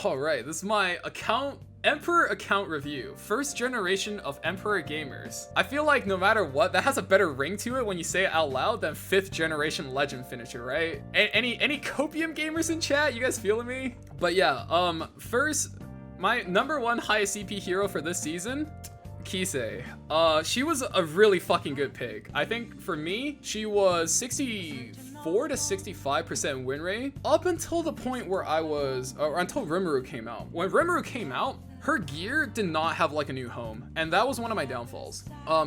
Alright, this is my Emperor account review. First generation of Emperor gamers. I feel like no matter what, that has a better ring to it when you say it out loud than 5th generation legend finisher, right? Any copium gamers in chat? You guys feeling me? But yeah, first, my #1 highest CP hero for this season, Kisei. She was a really fucking good pick. I think for me, she was 64 to 65% win rate up until the point where until Rimuru came out. When Rimuru came out, her gear did not have like a new home, and that was one of my downfalls.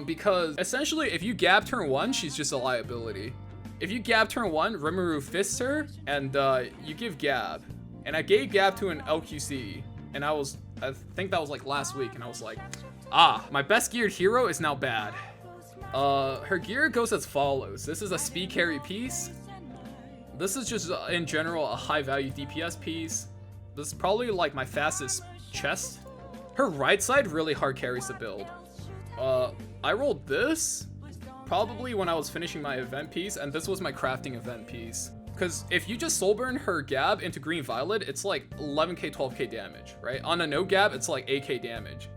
Because essentially, if you gab turn 1, she's just a liability. If you gab turn 1, Rimuru fists her, and you give gab. And I gave gab to an LQC, and I think that was like last week, and I was like, my best geared hero is now bad. Her gear goes as follows. This is a speed carry piece. This is just in general a high value DPS piece. This is probably like my fastest chest. Her right side really hard carries the build. I rolled this probably when I was finishing my event piece, and this was my crafting event piece. Because if you just soul burn her gab into green violet, it's like 11k 12k damage, right? On a no gab, it's like 8k damage.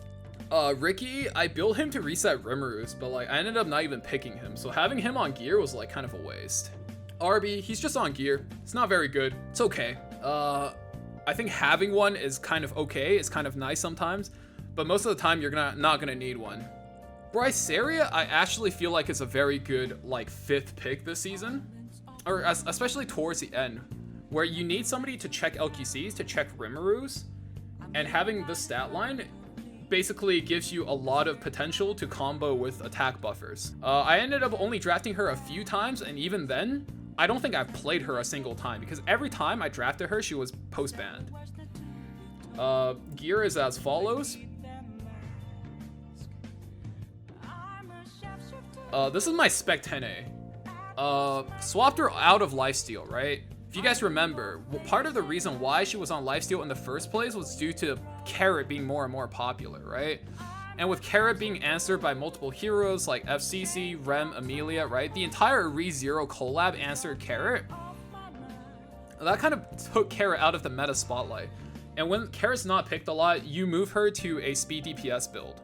Ricky, I built him to reset Rimuru's, but like I ended up not even picking him, so having him on gear was like kind of a waste. Arby, he's just on gear. It's not very good. It's okay. I think having one is kind of okay. It's kind of nice sometimes, but most of the time you're not gonna need one. ValKyreia, I actually feel like it's a very good like 5th pick this season, or especially towards the end, where you need somebody to check LQCs, to check Rimuru's, and having this stat line basically gives you a lot of potential to combo with attack buffers. I ended up only drafting her a few times, and even then, I don't think I've played her a single time, because every time I drafted her, she was post-banned. Gear is as follows. This is my Spec 10A. Swapped her out of lifesteal, right? If you guys remember, part of the reason why she was on lifesteal in the first place was due to Carrot being more and more popular, right? And with Carrot being answered by multiple heroes like FCC, Rem, Emilia, right? The entire ReZero collab answered Carrot. That kind of took Carrot out of the meta spotlight. And when Carrot's not picked a lot, you move her to a speed DPS build.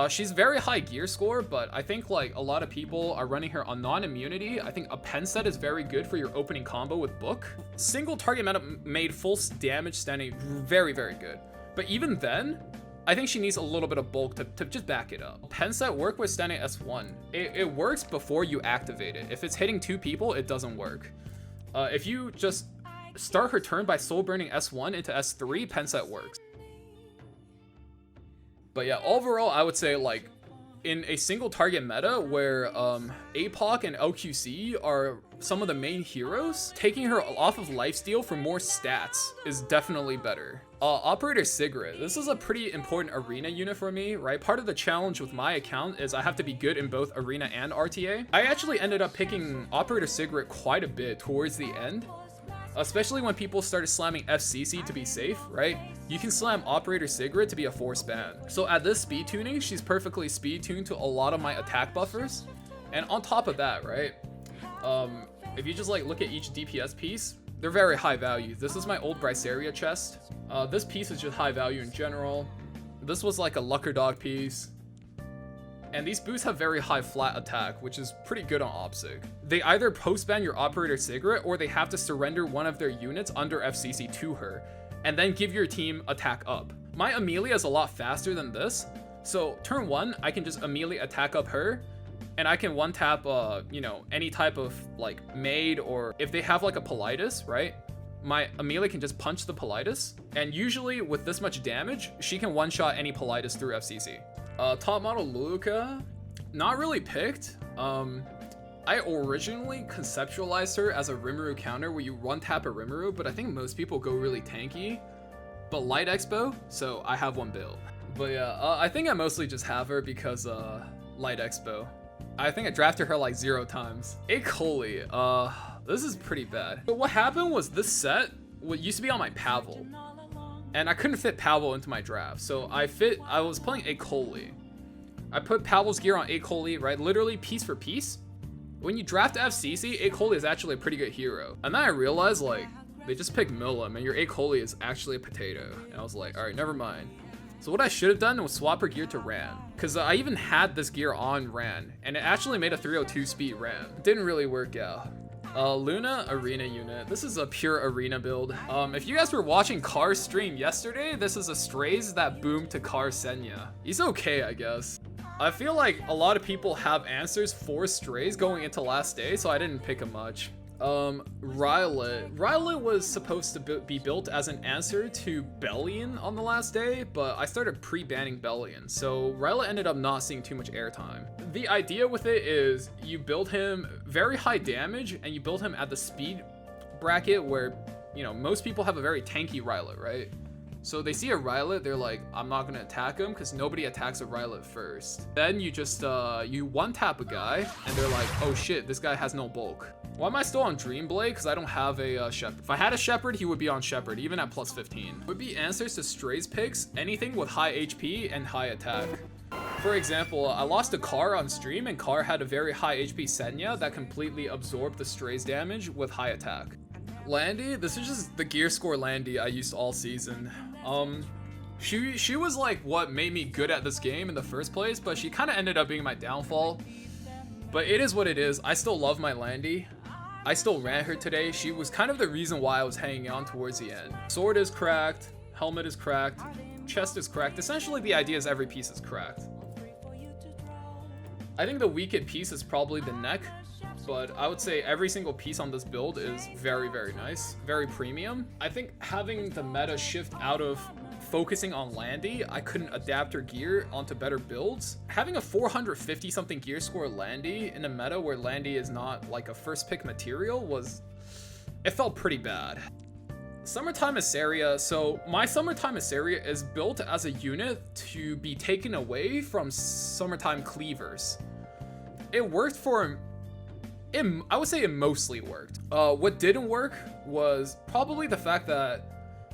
She's very high gear score, but I think like a lot of people are running her on non-immunity. I think a pen set is very good for your opening combo with Book. Single target meta made full damage standing very, very good. But even then, I think she needs a little bit of bulk to just back it up. Pen set work with standing S1. It works before you activate it. If it's hitting 2 people, it doesn't work. If you just start her turn by soul burning S1 into S3, pen set works. But yeah, overall, I would say like in a single target meta where APOC and LQC are some of the main heroes, taking her off of lifesteal for more stats is definitely better. Operator Sigrid, this is a pretty important arena unit for me, right? Part of the challenge with my account is I have to be good in both arena and RTA. I actually ended up picking Operator Sigrid quite a bit towards the end, especially when people started slamming FCC to be safe, right? You can slam Operator Sigrid to be a force ban. So at this speed tuning, she's perfectly speed tuned to a lot of my attack buffers. And on top of that, right? If you just like look at each DPS piece, they're very high value. This is my old ValKyreia chest. This piece is just high value in general. This was like a Lucker Dog piece. And these boosts have very high flat attack, which is pretty good on OpSig. They either post-ban your Operator Sigrid, or they have to surrender one of their units under FCC to her, and then give your team attack up. My Emilia is a lot faster than this, so turn 1, I can just immediately attack up her, and I can one-tap, you know, any type of, like, maid, or if they have, like, a Politis, right? My Emilia can just punch the Politis, and usually, with this much damage, she can one-shot any Politis through FCC. Top model Luca, not really picked. I originally conceptualized her as a Rimuru counter where you one-tap a Rimuru, but I think most people go really tanky. But Light Expo, so I have one build. But yeah, I think I mostly just have her because Light Expo. I think I drafted her like 0 times. Akoli, this is pretty bad. But what happened was this set used to be on my Pavel, and I couldn't fit Pavel into my draft, so I was playing Akoli. I put Pavel's gear on Akoli, right? Literally piece for piece. When you draft FCC, Akoli is actually a pretty good hero. And then I realized, like, They just picked Milim, and your Acoli is actually a potato. And I was like, all right, never mind. So what I should have done was swap her gear to Ran, because I even had this gear on Ran, and it actually made a 302 speed Ran. Didn't really work out. Luna Arena unit. This is a pure arena build. If you guys were watching Car's stream yesterday, this is a Strays that boomed to Car Senya. He's okay, I guess. I feel like a lot of people have answers for Strays going into last day, so I didn't pick him much. Rylet was supposed to be built as an answer to Bellion on the last day, but I started pre-banning Bellion, so Rylet ended up not seeing too much airtime. The idea with it is you build him very high damage, and you build him at the speed bracket where, you know, most people have a very tanky Rylet, right? So they see a Rylet, they're like, I'm not gonna attack him because nobody attacks a Rylet first. Then you just, you one-tap a guy, and they're like, oh shit, this guy has no bulk. Why am I still on Dreamblade? Because I don't have a Shepherd. If I had a Shepherd, he would be on Shepherd, even at plus 15. Would be answers to Strays picks, anything with high HP and high attack. For example, I lost a Car on stream, and Car had a very high HP Senya that completely absorbed the Strays damage with high attack. Landy, this is just the gear score Landy I used all season. She was like what made me good at this game in the first place, but she kind of ended up being my downfall. But it is what it is. I still love my Landy. I still ran her today. She was kind of the reason why I was hanging on towards the end. Sword is cracked, helmet is cracked, chest is cracked. Essentially the idea is every piece is cracked. I think the weakest piece is probably the neck, but I would say every single piece on this build is very, very nice, very premium. I think having the meta shift out of focusing on Landy, I couldn't adapt her gear onto better builds. Having a 450 something gear score Landy in a meta where Landy is not like a first pick material it felt pretty bad. Summertime Assaria. So my Summertime Assaria is built as a unit to be taken away from Summertime Cleavers. It worked for I would say it mostly worked. What didn't work was probably the fact that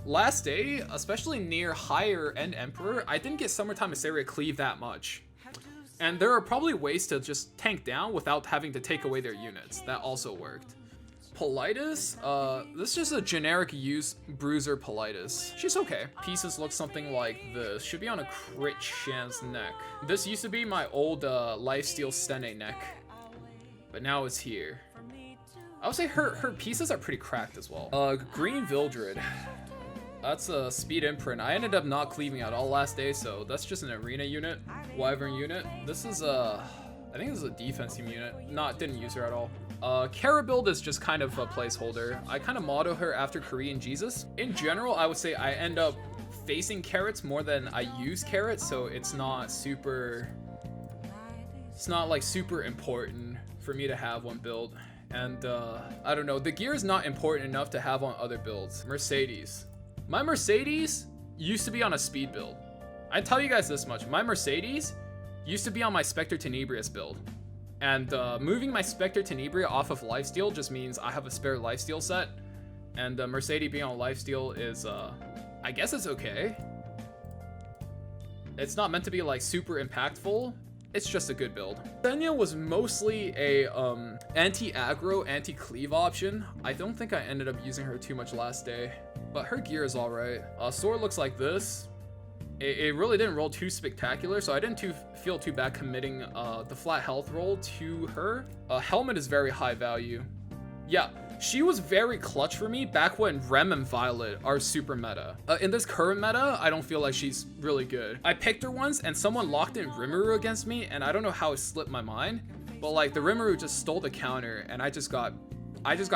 last day, especially near higher end Emperor, I didn't get Summertime Assaria cleave that much. And there are probably ways to just tank down without having to take away their units. That also worked. Politis, this is just a generic use Bruiser Politis. She's okay. Pieces look something like this. Should be on a crit chance neck. This used to be my old lifesteal Stene neck, but now it's here. I would say her pieces are pretty cracked as well. Green Vildred. That's a speed imprint. I ended up not cleaving at all last day, so that's just an arena unit, wyvern unit. This is I think this is a defense team unit. Didn't use her at all. Kara build is just kind of a placeholder. I kind of motto her after Korean Jesus. In general, I would say I end up facing carrots more than I use carrots, so it's not like super important for me to have one build. And I don't know, the gear is not important enough to have on other builds. Mercedes. My Mercedes used to be on a speed build. I tell you guys this much, my Mercedes used to be on my Spectre Tenebrious build. And moving my Spectre Tenebria off of lifesteal just means I have a spare lifesteal set. And Mercedes being on lifesteal is, I guess it's okay. It's not meant to be like super impactful. It's just a good build. Senya was mostly a anti-aggro, anti-cleave option. I don't think I ended up using her too much last day, but her gear is all right. Sword looks like this. It really didn't roll too spectacular, so I didn't feel too bad committing the flat health roll to her. Helmet is very high value. Yeah, she was very clutch for me back when Rem and Violet are super meta. In this current meta, I don't feel like she's really good. I picked her once and someone locked in Rimuru against me, and I don't know how it slipped my mind, but like the Rimuru just stole the counter and I just got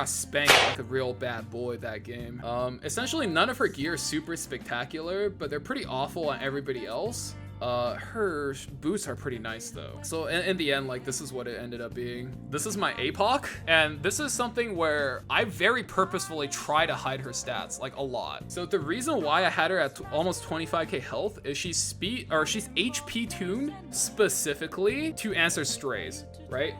spanked like a real bad boy that game. Essentially none of her gear is super spectacular, but they're pretty awful on everybody else. Her boots are pretty nice though. So in the end, like this is what it ended up being. This is my APOC, and this is something where I very purposefully try to hide her stats, like a lot. So the reason why I had her at almost 25k health is she's HP tuned specifically to answer strays, right?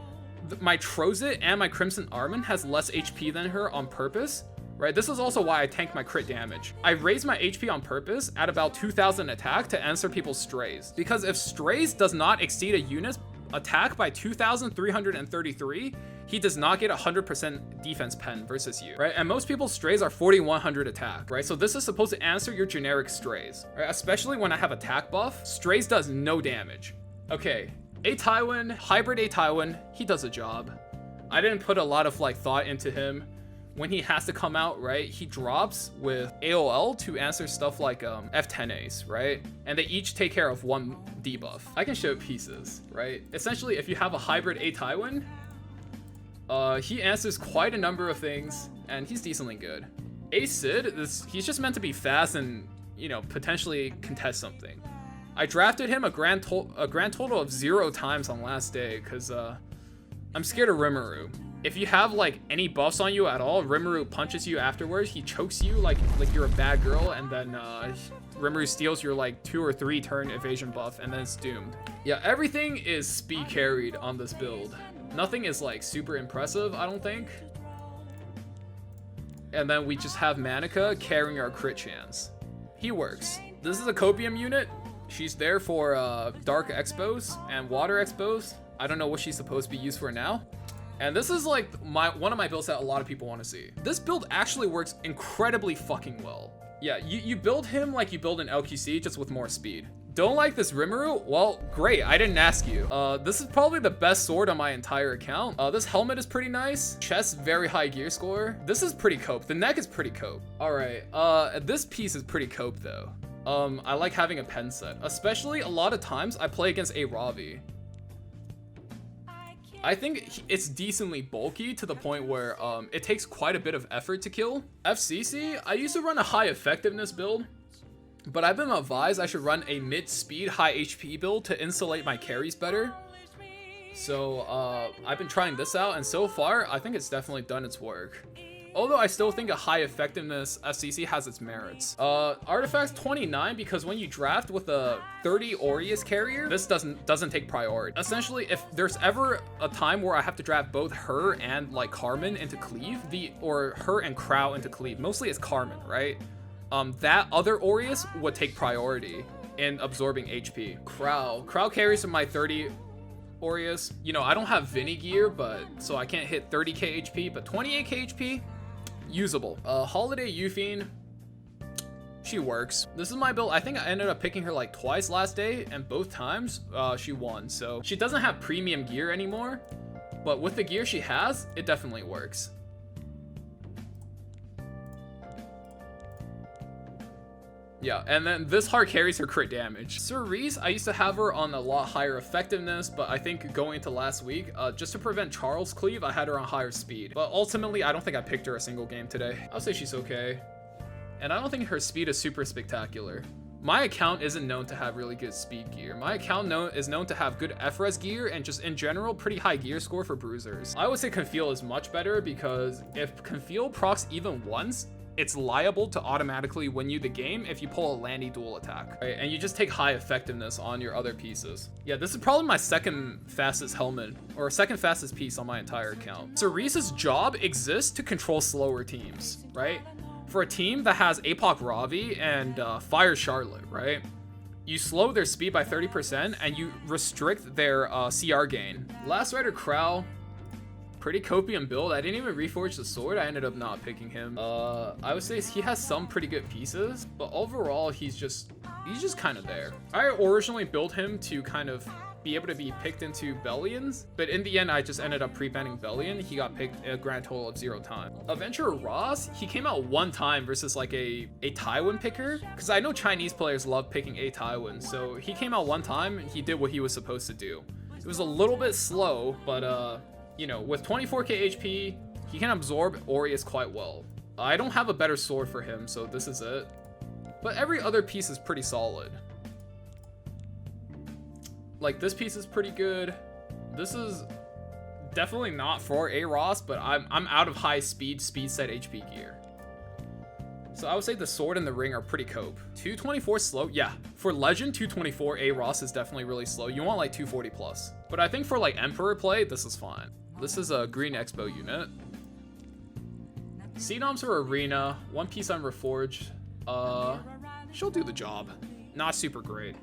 My Trozit and my Crimson Armin has less HP than her on purpose, right? This is also why I tank my crit damage. I raise my HP on purpose at about 2000 attack to answer people's strays, because if strays does not exceed a unit's attack by 2,333, he does not get 100% defense pen versus you, right? And most people's strays are 4,100 attack, right? So this is supposed to answer your generic strays, right? Especially when I have attack buff, strays does no damage. Okay, A Tywin, hybrid A Tywin, he does a job. I didn't put a lot of like thought into him. When he has to come out, right, he drops with AOL to answer stuff like F10As, right? And they each take care of one debuff. I can show pieces, right? Essentially, if you have a hybrid A Tywin, he answers quite a number of things, and he's decently good. A Sid, he's just meant to be fast and, you know, potentially contest something. I drafted him a grand total of 0 times on last day, because I'm scared of Rimuru. If you have like any buffs on you at all, Rimuru punches you afterwards. He chokes you like you're a bad girl, and then Rimuru steals your like 2 or 3 turn evasion buff, and then it's doomed. Yeah, everything is speed carried on this build. Nothing is like super impressive, I don't think. And then we just have Manika carrying our crit chance. He works. This is a copium unit. She's there for dark expos and water expos. I don't know what she's supposed to be used for now. And this is like one of my builds that a lot of people want to see. This build actually works incredibly fucking well. Yeah, you build him like you build an LQC, just with more speed. Don't like this Rimuru? Well, great, I didn't ask you. This is probably the best sword on my entire account. This helmet is pretty nice. Chest, very high gear score. This is pretty cope. The neck is pretty cope. All right, this piece is pretty cope though. I like having a pen set, especially a lot of times I play against a Ravi. I think it's decently bulky to the point where it takes quite a bit of effort to kill. FCC, I used to run a high effectiveness build, but I've been advised I should run a mid-speed, high HP build to insulate my carries better. So I've been trying this out, and so far, I think it's definitely done its work. Although I still think a high effectiveness FCC has its merits. Artifacts 29, because when you draft with a 30 Aureus carrier, this doesn't take priority. Essentially, if there's ever a time where I have to draft both her and like Carmen into cleave, or her and Crow into cleave, mostly it's Carmen, right? That other Aureus would take priority in absorbing HP. Crow carries from my 30 Aureus. You know, I don't have Vinny gear, so I can't hit 30k HP, but 28k HP, usable. Holiday Euphine, she works. This is my build. I think I ended up picking her like twice last day, and both times she won. So she doesn't have premium gear anymore, but with the gear she has, it definitely works. Yeah, and then this heart carries her crit damage. Cerise, I used to have her on a lot higher effectiveness, but I think going into last week, just to prevent Charles cleave, I had her on higher speed. But ultimately, I don't think I picked her a single game today. I'll say she's okay. And I don't think her speed is super spectacular. My account isn't known to have really good speed gear. My account is known to have good FRES gear and just in general, pretty high gear score for bruisers. I would say Conceal is much better because if Conceal procs even once, it's liable to automatically win you the game if you pull a Landy dual attack, right? And you just take high effectiveness on your other pieces. Yeah, this is probably my second fastest helmet, or second fastest piece on my entire account. Cerise's job exists to control slower teams, right? For a team that has APOC Ravi and Fire Charlotte, right? You slow their speed by 30% and you restrict their CR gain. Last Rider Crow, pretty copium build. I didn't even reforge the sword. I ended up not picking him. I would say he has some pretty good pieces, but overall he's just kind of there. I originally built him to kind of be able to be picked into Bellions, but in the end I just ended up pre-banning Bellion. He got picked a grand total of 0 times. Adventurer Ross, he came out 1 time versus like a Tywin picker, because I know Chinese players love picking a Tywin, so he came out 1 time and he did what he was supposed to do. It was a little bit slow, but you know, with 24k HP, he can absorb Aureus quite well. I don't have a better sword for him, so this is it. But every other piece is pretty solid. Like, this piece is pretty good. This is definitely not for a Ross, but I'm out of high speed set HP gear. So I would say the sword and the ring are pretty cope. 224 slow, yeah. For Legend, 224 a Ross is definitely really slow. You want like 240 plus. But I think for like Emperor play, this is fine. This is a green Expo unit. Cenoms for Arena, 1 piece on Reforged. She'll do the job. Not super great.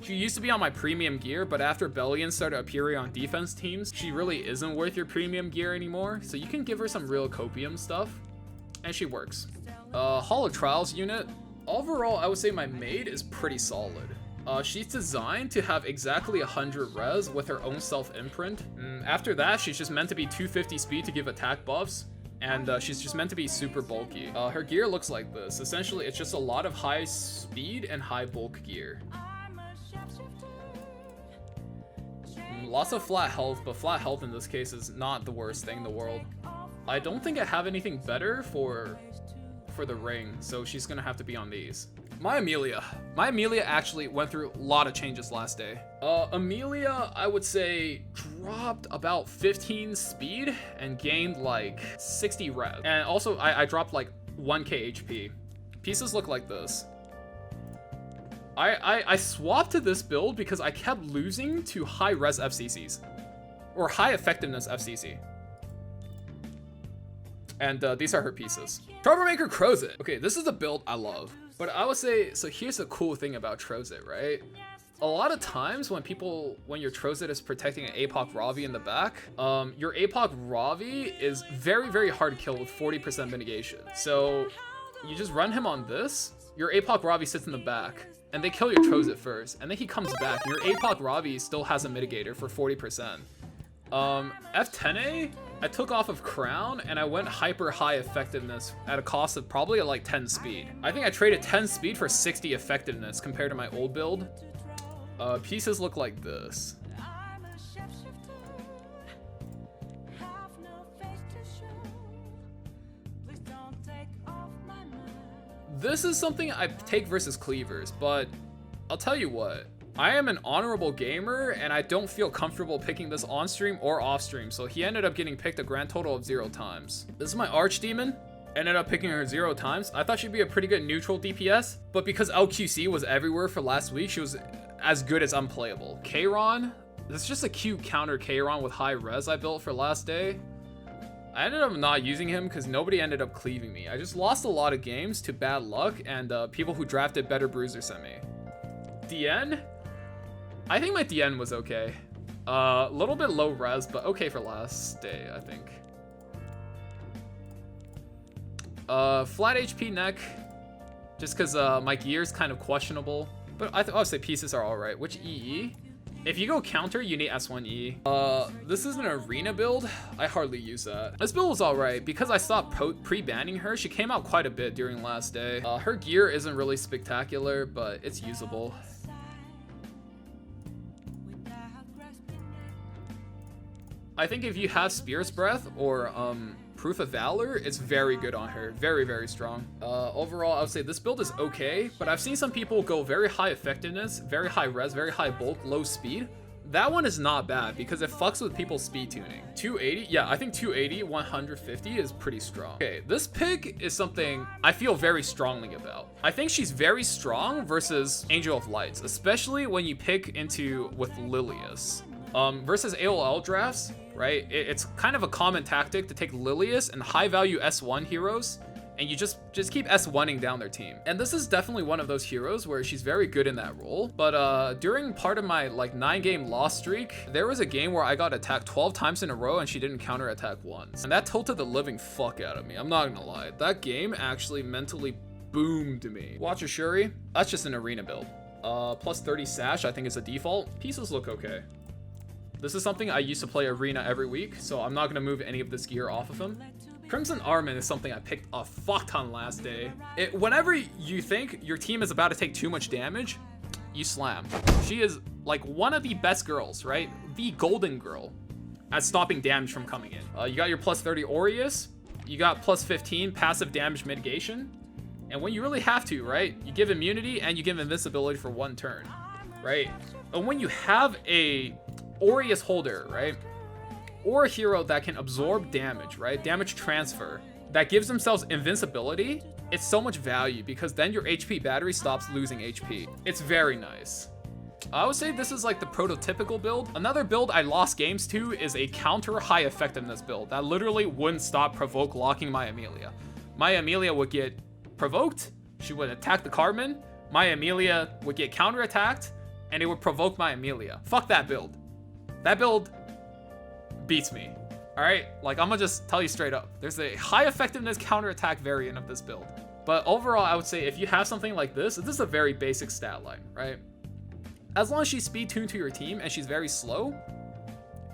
She used to be on my premium gear, but after Bellion started appearing on defense teams, she really isn't worth your premium gear anymore. So you can give her some real copium stuff, and she works. Hall of Trials unit. Overall, I would say my maid is pretty solid. She's designed to have exactly 100 res with her own self-imprint. After that, she's just meant to be 250 speed to give attack buffs, and she's just meant to be super bulky. Her gear looks like this. Essentially, it's just a lot of high speed and high bulk gear. Lots of flat health, but flat health in this case is not the worst thing in the world. I don't think I have anything better for the ring, so she's gonna have to be on these. My Emilia actually went through a lot of changes last day. Emilia, I would say, dropped about 15 speed and gained like 60 res. And also, I dropped like 1k HP. Pieces look like this. I swapped to this build because I kept losing to high res FCCs. Or high effectiveness FCC. And these are her pieces. Troublemaker Crozet. Okay, this is a build I love. But I would say, so here's the cool thing about Trozet, right? A lot of times when your Trozet is protecting an APOC Ravi in the back, your APOC Ravi is very, very hard to kill with 40% mitigation. So you just run him on this, your APOC Ravi sits in the back, and they kill your Trozet first, and then he comes back, and your APOC Ravi still has a mitigator for 40%. F10A, I took off of Crown and I went hyper high effectiveness at a cost of probably like 10 speed. I think I traded 10 speed for 60 effectiveness compared to my old build. Pieces look like this. This is something I take versus cleavers, but I'll tell you what. I am an honorable gamer, and I don't feel comfortable picking this on stream or off stream, so he ended up getting picked a grand total of 0 times. This is my Archdemon. Ended up picking her 0 times. I thought she'd be a pretty good neutral DPS, but because LQC was everywhere for last week, she was as good as unplayable. Kayron, this is just a cute counter Kayron with high res I built for last day. I ended up not using him because nobody ended up cleaving me. I just lost a lot of games to bad luck and people who drafted better Bruiser sent me. DN? I think my DN was okay. A little bit low res, but okay for last day, I think. Flat HP neck, just because my gear's kind of questionable. But I would say pieces are alright. Which EE? If you go counter, you need S1E. This is an arena build. I hardly use that. This build was alright. Because I stopped pre-banning her, she came out quite a bit during last day. Her gear isn't really spectacular, but it's usable. I think if you have Spear's Breath or Proof of Valor, it's very good on her. Very, very strong. Overall, I would say this build is okay, but I've seen some people go very high effectiveness, very high res, very high bulk, low speed. That one is not bad because it fucks with people's speed tuning. 280, yeah, I think 280, 150 is pretty strong. Okay, this pick is something I feel very strongly about. I think she's very strong versus Angel of Lights, especially when you pick with Lilius. Versus AOL drafts, right? It's kind of a common tactic to take Lilius and high value S1 heroes, and you just keep S1ing down their team. And this is definitely one of those heroes where she's very good in that role. But during part of my like 9-game loss streak, there was a game where I got attacked 12 times in a row and she didn't counter attack once. And that tilted the living fuck out of me. I'm not gonna lie. That game actually mentally boomed me. Watch a Shuri, that's just an arena build. Plus 30 sash, I think is a default. Pieces look okay. This is something I used to play arena every week, so I'm not gonna move any of this gear off of him. Crimson Armin is something I picked a fuck ton last day. Whenever you think your team is about to take too much damage, you slam. She is like one of the best girls, right? The golden girl at stopping damage from coming in. You got your plus 30 Aureus, you got plus 15 passive damage mitigation, and when you really have to, right? You give immunity and you give invincibility for 1 turn, right? And when you have a Aureus holder, right? Or a hero that can absorb damage, right? Damage transfer, that gives themselves invincibility, it's so much value because then your HP battery stops losing HP. It's very nice. I would say this is like the prototypical build. Another build I lost games to is a counter high effectiveness build that literally wouldn't stop provoke locking my Emilia. My Emilia would get provoked, she would attack the Carmen, my Emilia would get counter attacked, and it would provoke my Emilia. Fuck that build. That build beats me. Alright, like I'm gonna just tell you straight up. There's a high effectiveness counterattack variant of this build. But overall, I would say if you have something like this is a very basic stat line, right? As long as she's speed tuned to your team and she's very slow,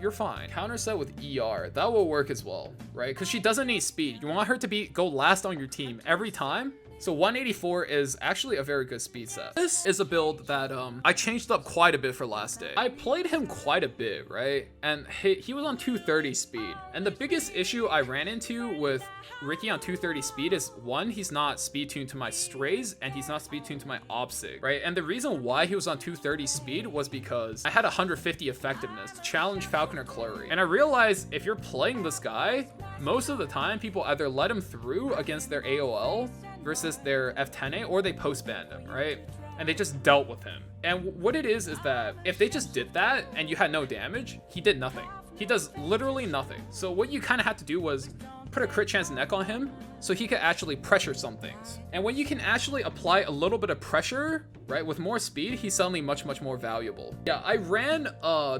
you're fine. Counter set with ER, that will work as well, right? Because she doesn't need speed. You want her to go last on your team every time. So 184 is actually a very good speed set. This is a build that I changed up quite a bit for last day. I played him quite a bit, right? And he was on 230 speed. And the biggest issue I ran into with Ricky on 230 speed is, one, he's not speed tuned to my strays and he's not speed tuned to my opsig, right? And the reason why he was on 230 speed was because I had 150 effectiveness to challenge Falcon or Clurry. And I realized if you're playing this guy, most of the time people either let him through against their AOL versus their F10A, or they post-banned him, right? And they just dealt with him. And what it is that if they just did that and you had no damage, he did nothing. He does literally nothing. So what you kind of had to do was put a crit chance neck on him so he could actually pressure some things. And when you can actually apply a little bit of pressure, right, with more speed, he's suddenly much more valuable. Yeah, I ran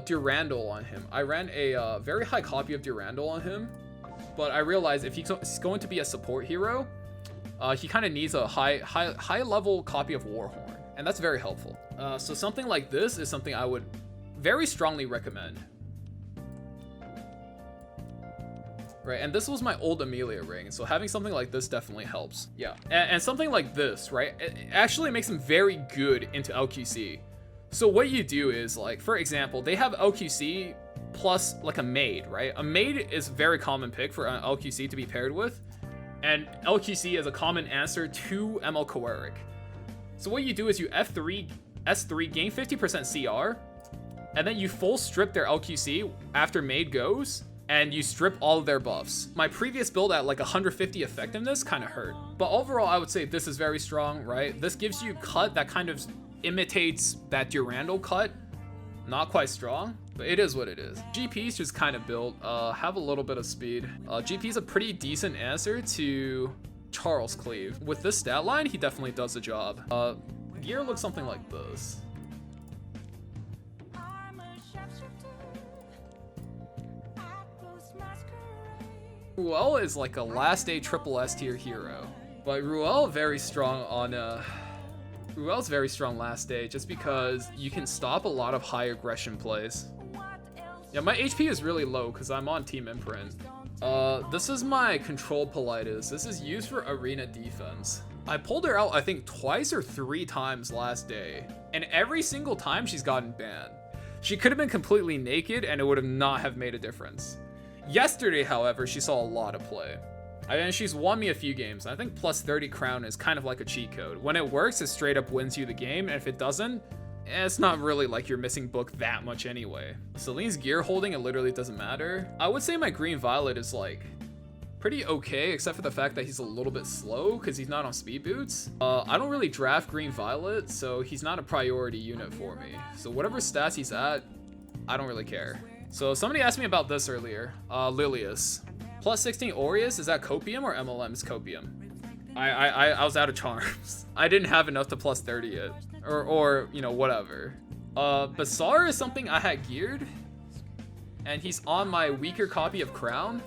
Durandal on him. I ran a very high copy of Durandal on him, but I realized if he's going to be a support hero, he kind of needs a high level copy of Warhorn, and that's very helpful. So something like this is something I would very strongly recommend. Right, and this was my old Emilia ring, so having something like this definitely helps. Yeah, and something like this, right, it actually makes him very good into LQC. So what you do is, like, for example, they have LQC plus like a maid, right? A maid is a very common pick for an LQC to be paired with. And LQC is a common answer to ML Koeric. So what you do is you F3, S3, gain 50% CR, and then you full strip their LQC after Maid goes, and you strip all of their buffs. My previous build at like 150 effectiveness kind of hurt. But overall, I would say this is very strong, right? This gives you cut that kind of imitates that Durandal cut. Not quite strong, but it is what it is. GP's just kind of built, have a little bit of speed. GP's a pretty decent answer to Charles Cleave. With this stat line, he definitely does the job. Gear looks something like this. Ruel is like a last day triple S tier hero, but Ruel very strong on Ruel's very strong last day just because you can stop a lot of high aggression plays. Yeah, my HP is really low because I'm on Team Imprint. This is my controlled Politis. This is used for arena defense. I pulled her out I think twice or 3 times last day, and every single time she's gotten banned. She could have been completely naked and it would have not have made a difference. Yesterday, however, she saw a lot of play. And she's won me a few games. I think plus 30 crown is kind of like a cheat code. When it works, it straight up wins you the game, and if it doesn't, it's not really like you're missing book that much anyway. Celine's gear holding, it literally doesn't matter. I would say my green violet is like pretty okay, except for the fact that he's a little bit slow because he's not on speed boots. I don't really draft green violet, so he's not a priority unit for me. So whatever stats he's at, I don't really care. So somebody asked me about this earlier. Lilius. Plus 16 Aureus, is that Copium or MLM's Copium? I was out of charms. I didn't have enough to plus 30 yet. Or you know, whatever. Bazaar is something I had geared, and he's on my weaker copy of Crown.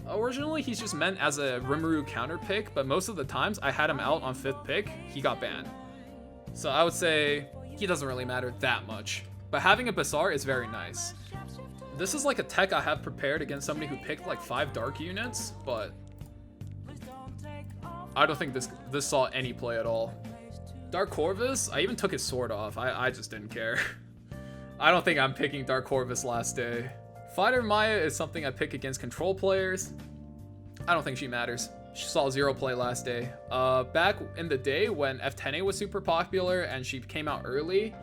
Originally, he's just meant as a Rimuru counter pick, but most of the times I had him out on 5th pick, he got banned. So I would say he doesn't really matter that much. But having a Bazaar is very nice. This is like a tech I have prepared against somebody who picked like 5 dark units, but I don't think this saw any play at all. Dark Corvus, I even took his sword off. I just didn't care. I don't think I'm picking Dark Corvus last day. Fighter Maya is something I pick against control players. I don't think she matters. She saw 0 play last day. Back in the day when F10A was super popular and she came out early,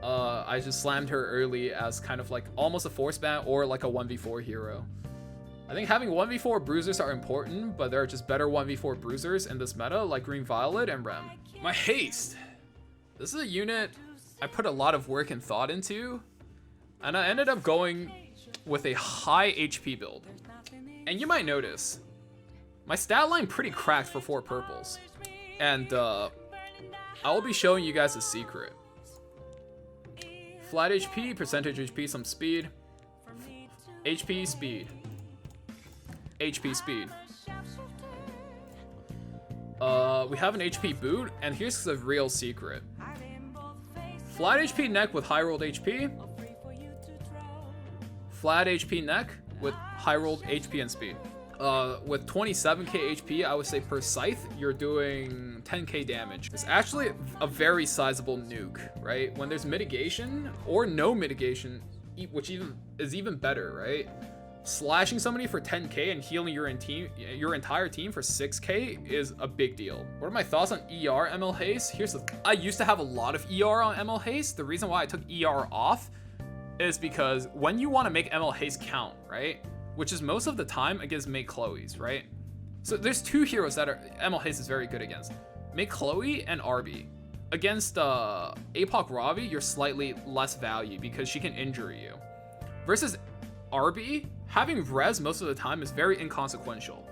I just slammed her early as kind of like almost a force ban or like a 1v4 hero. I think having 1v4 bruisers are important, but there are just better 1v4 bruisers in this meta like Green Violet and Rem. My haste. This is a unit I put a lot of work and thought into, and I ended up going with a high HP build. And you might notice, my stat line pretty cracked for 4 purples. And I will be showing you guys a secret. Flat HP, percentage HP, some speed. HP, speed. HP, speed. We have an HP boot, and here's the real secret. Flat HP neck with high rolled HP. Flat HP neck with high rolled HP and speed. With 27k HP, I would say per scythe, you're doing 10k damage. It's actually a very sizable nuke, right? When there's mitigation or no mitigation, which is even better, right? Slashing somebody for 10k and healing your entire team for 6k is a big deal. What are my thoughts on ER ML haste? I used to have a lot of ER on ML haste. The reason why I took ER off is because when you want to make ML haste count, right? Which is most of the time against Make Chloe's, right? So there's two heroes that ML haste is very good against. Make Chloe and Arby. Against APOC Ravi, you're slightly less value because she can injure you. Versus Arby, having res most of the time is very inconsequential.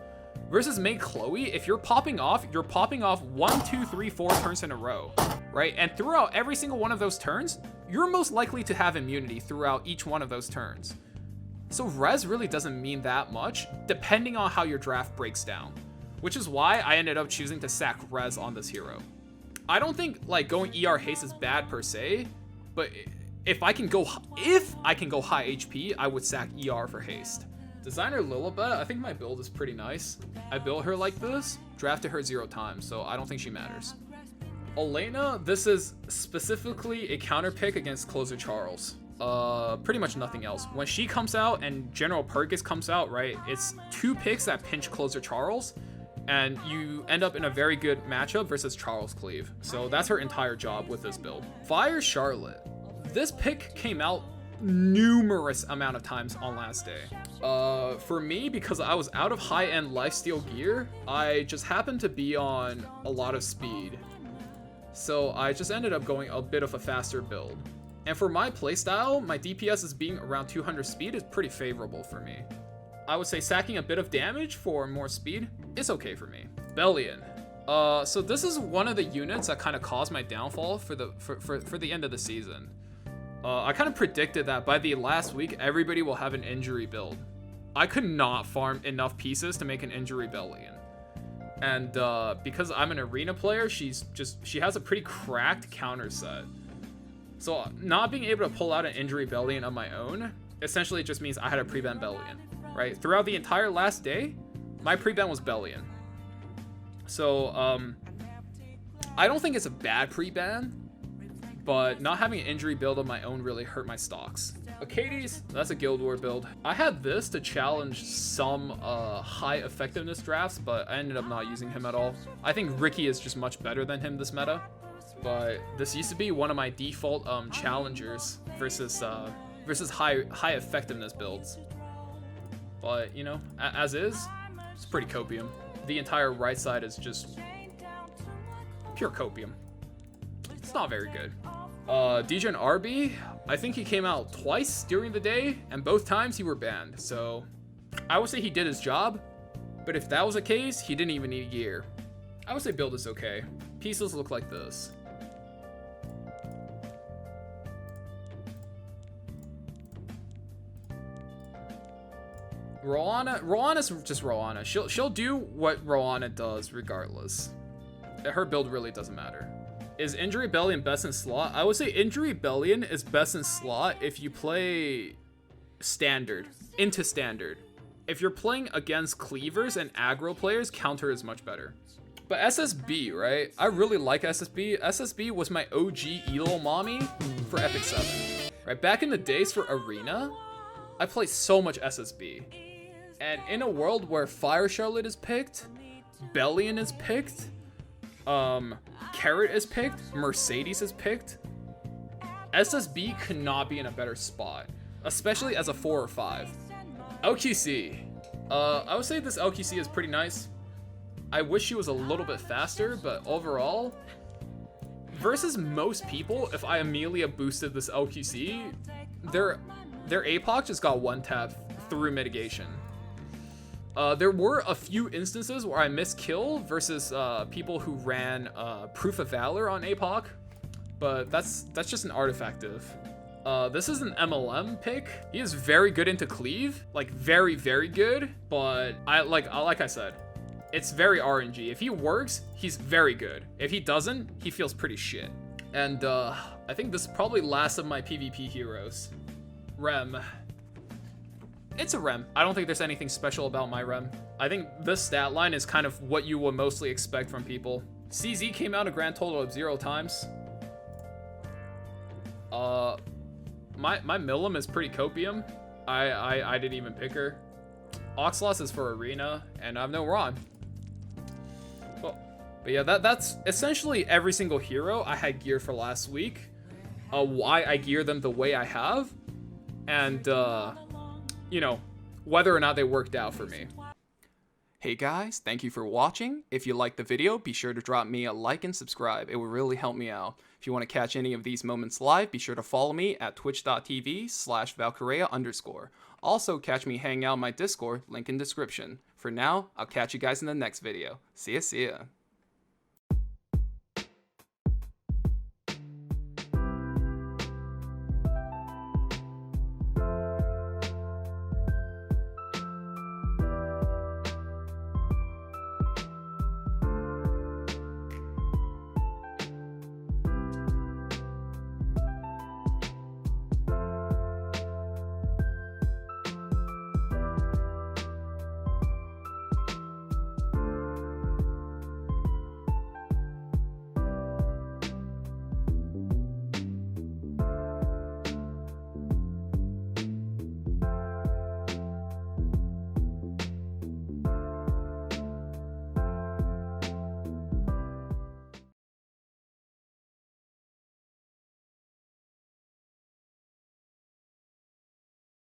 Versus Make Chloe, if you're popping off 1, 2, 3, 4 turns in a row, right? And throughout every single one of those turns, you're most likely to have immunity throughout each one of those turns. So res really doesn't mean that much, depending on how your draft breaks down, which is why I ended up choosing to sack res on this hero. I don't think like going ER haste is bad per se, but if I can go high HP, I would sack ER for haste. Designer Lilibet, I think my build is pretty nice. I built her like this, drafted her 0 times, so I don't think she matters. Elena, this is specifically a counter pick against Closer Charles. Pretty much nothing else. When she comes out and General Purgus comes out, right, it's 2 picks that pinch Closer Charles, and you end up in a very good matchup versus Charles Cleave. So that's her entire job with this build. Fire Charlotte. This pick came out numerous amount of times on last day. For me, because I was out of high-end lifesteal gear, I just happened to be on a lot of speed. So I just ended up going a bit of a faster build. And for my playstyle, my DPS is being around 200 speed is pretty favorable for me. I would say sacking a bit of damage for more speed is okay for me. Bellion. So this is one of the units that kind of caused my downfall for the end of the season. I kind of predicted that by the last week, everybody will have an injury build. I could not farm enough pieces to make an injury Bellion. And because I'm an arena player, she has a pretty cracked counter set. So not being able to pull out an injury Bellion on my own essentially just means I had a pre-ban Bellion, right? Throughout the entire last day, my pre-ban was Bellion. So I don't think it's a bad pre-ban, but not having an injury build on my own really hurt my stocks. Acades, that's a Guild War build. I had this to challenge some high effectiveness drafts, but I ended up not using him at all. I think Ricky is just much better than him this meta. But this used to be one of my default challengers versus high effectiveness builds. But you know, as is, it's pretty copium. The entire right side is just pure copium. It's not very good. DJ and RB, I think he came out twice during the day, and both times he were banned. So I would say he did his job, but if that was the case, he didn't even need gear. I would say build is okay. Pieces look like this. Roanna's just Roanna. She'll do what Roanna does regardless. Her build really doesn't matter. Is Injury Bellion best in slot? I would say Injury Bellion is best in slot if you play standard, into standard. If you're playing against cleavers and aggro players, counter is much better. But SSB, right? I really like SSB. SSB was my OG Elo mommy for Epic 7. Right, back in the days for Arena, I played so much SSB. And in a world where Fire Charlotte is picked, Bellion is picked, Carrot is picked, Mercedes is picked, SSB could not be in a better spot, especially as a 4 or 5. LQC. I would say this LQC is pretty nice. I wish she was a little bit faster, but overall, versus most people, if I Emilia boosted this LQC, their APOC just got one tap through mitigation. There were a few instances where I missed kill versus people who ran Proof of Valor on APOC, but that's just an artifact diff. This is an MLM pick. He is very good into cleave, like very, very good. But like I said, it's very RNG. If he works, he's very good. If he doesn't, he feels pretty shit. And I think this is probably last of my PvP heroes. Rem. It's a Rem. I don't think there's anything special about my Rem. I think this stat line is kind of what you would mostly expect from people. CZ came out a grand total of 0 times. My Milim is pretty copium. I didn't even pick her. Oxlos is for Arena, and I have no Ron. Well, but yeah, that's essentially every single hero I had geared for last week. Why I gear them the way I have, and you know, whether or not they worked out for me. Hey guys, thank you for watching. If you liked the video, be sure to drop me a like and subscribe. It would really help me out. If you want to catch any of these moments live, be sure to follow me at twitch.tv/ValKyreia_. Also, catch me hanging out in my Discord, link in description. For now, I'll catch you guys in the next video. See ya.